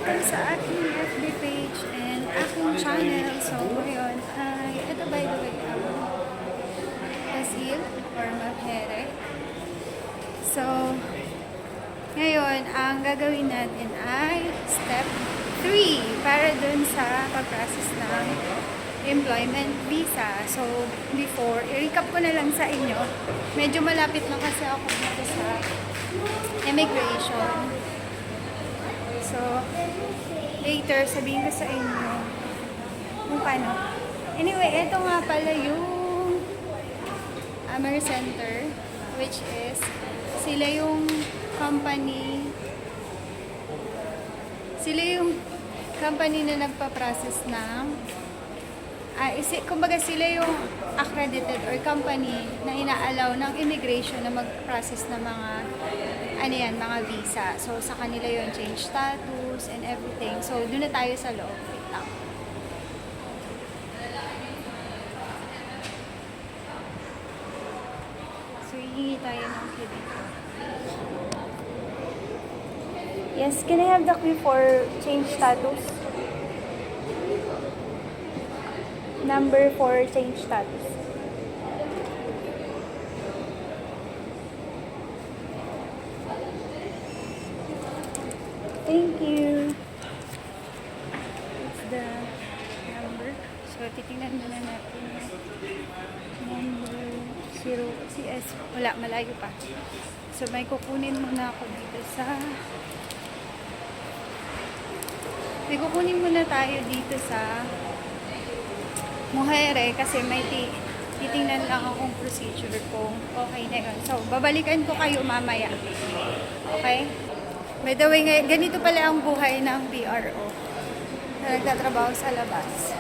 welcome sa aking FB page and aking channel. So, ngayon ay, ito by the way, Basil or Mapere. So, ngayon, ang gagawin natin ay step 3 para dun sa pag-process ng employment visa. So, before, i-recap ko na lang sa inyo. Medyo malapit na kasi ako dito sa immigration. So, later, sabihin ko sa inyo kung paano. Anyway, ito nga pala yung AmeriCenter, which is, sila yung company na nagpa-process ng kumbaga sila yung accredited or company na inaalaw ng immigration na mag-process ng mga mga visa. So sa kanila yung change status and everything. So doon na tayo sa loob. Wait lang. So hihingi tayo ng key dito. Yes, can I have the key for change status? Number for change status. Thank you. It's the number. So, titingnan muna natin number 0 CS. Wala, malayo pa. So, may kukunin muna ako dito may kukunin muna tayo dito sa Muhere kasi may titingnan lang akong procedure kung okay na yun. So, babalikan ko kayo mamaya. Okay? By the way, ganito pala ang buhay ng PRO na nagtatrabaho sa labas.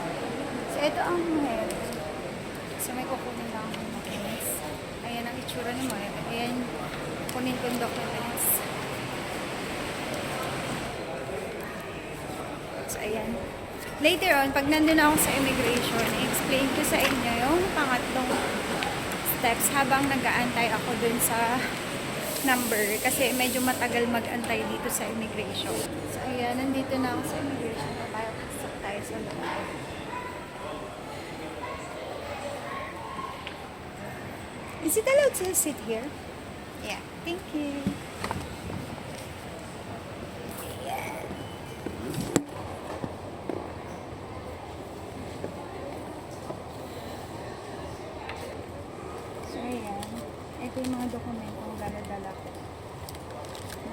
So, ito ang Muhere. So, may kukunin lang akong documents. Ayan ang itsura ng Muhere. Ayan, kunin ko yung documents. So, ayan. Later on, pag nandun ako sa immigration, i-explain ko sa inyo yung pangatlong steps habang nag-aantay ako dun sa number. Kasi medyo matagal mag-antay dito sa immigration. So, ayan, nandito na ako sa immigration. Papasok tayo sa loob. Is it allowed to sit here? Yeah, thank you. Ito yung mga dokumentong dala-dala ko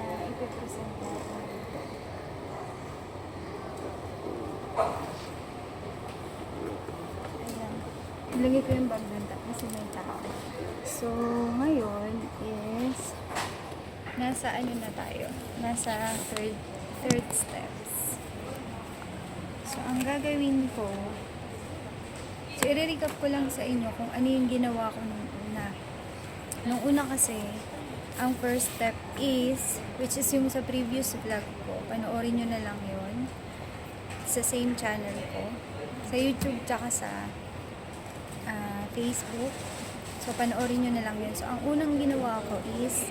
na ipipresent natin dito. Ayan. Ilagay ko yung bag dun kasi may tao. So, ngayon is nasa na tayo? Nasa third steps. So, ang gagawin ko, so, i-recap ko lang sa inyo kung ano yung ginawa ko nung una. Nung una kasi, ang first step is, which is yung sa previous vlog ko, panoorin nyo na lang yon sa same channel ko, sa YouTube tsaka sa Facebook. So, panoorin nyo na lang yun. So, ang unang ginawa ko is,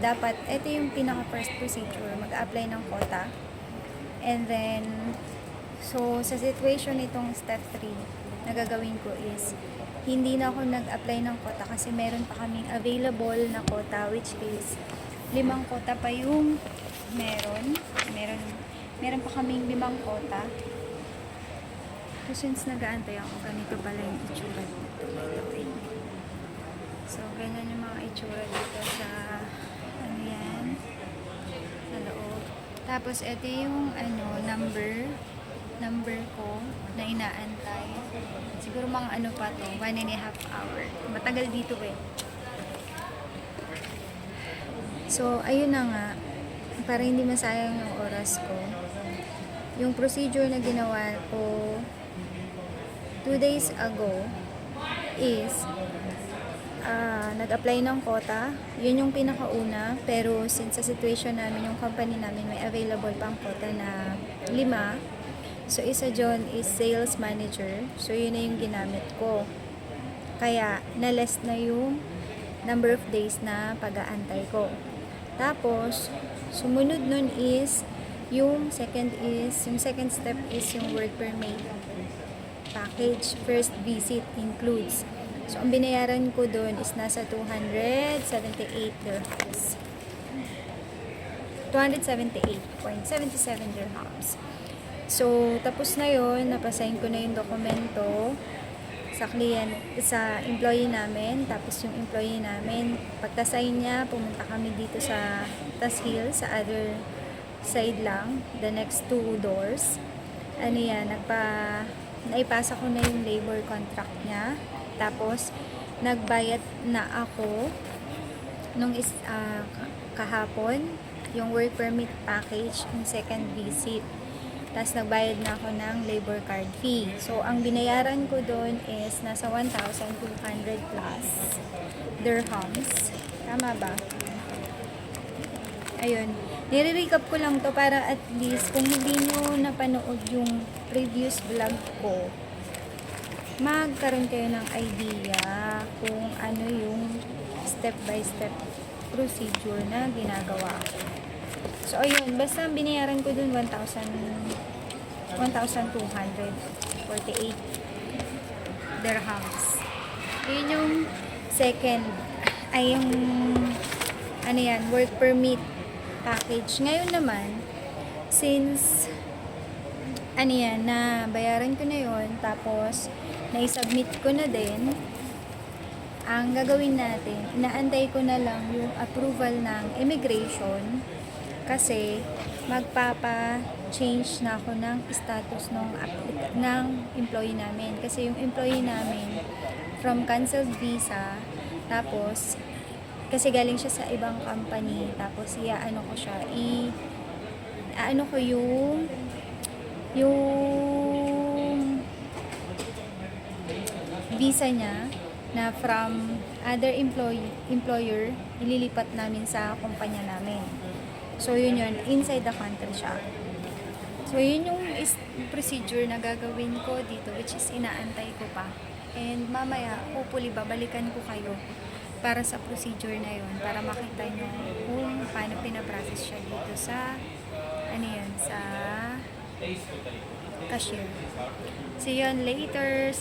dapat, ito yung pinaka-first procedure, mag-apply ng quota. And then, so, sa situation nitong step 3, na gagawin ko is, hindi na ako nag-apply ng quota kasi meron pa kaming available na quota, which is 5 quota pa yung meron pa kaming 5 quota. So since nag-aantay ako, ganito pala yung itsura dito. So ganyan yung mga itsura dito sa sa loob. Tapos ito yung number ko na inaantay. Siguro mga pa to, 1.5 hour. Matagal dito eh. So, ayun na nga. Para hindi masayang yung oras ko. Yung procedure na ginawa ko 2 days ago is nag-apply ng quota. Yun yung pinakauna. Pero since sa situation namin, yung company namin may available pang quota na 5. So, isa dyan is sales manager. So, yun na yung ginamit ko. Kaya, na-less na yung number of days na pag-aantay ko. Tapos, Sumunod nun is, yung second step is yung work permit package. First visit includes. So, ang binayaran ko dun is nasa 278 dirhams. 278.77 dirhams. So, tapos na yon, napasign ko na yung dokumento sa employee namin. Tapos yung employee namin, pagka-sign niya, pumunta kami dito sa Tas Hill, sa other side lang, the next 2 doors. Ano yan, naipasa ko na yung labor contract niya. Tapos, nagbayad na ako nung kahapon, yung work permit package, yung second visit. Tapos nagbayad na ako ng labor card fee. So, ang binayaran ko doon is nasa 1,200 plus dirhams. Tama ba? Ayun. Nire-recap ko lang to para at least kung hindi nyo napanood yung previous vlog ko, magkaroon kayo ng idea kung ano yung step-by-step procedure na ginagawa ko. So, ayun. Basta binayaran ko dun 1,248 dirhams. Yun yung second, ay yung, ano yan, work permit package. Ngayon naman, since, ano yan, na bayaran ko na yun, tapos, na-submit ko na din, ang gagawin natin, inaantay ko na lang yung approval ng immigration kasi magpapa-change na ako ng status ng employee namin. Kasi yung employee namin from canceled visa, tapos kasi galing siya sa ibang company, tapos iaano ko siya, ano ko yung visa niya na from other employer, ililipat namin sa kumpanya namin. So, yun. Inside the country siya. So, yun yung procedure na gagawin ko dito, which is inaantay ko pa. And mamaya, hopefully, babalikan ko kayo para sa procedure na yun, para makita nyo kung paano pinaprocess siya dito sa, sa cashier. See you later.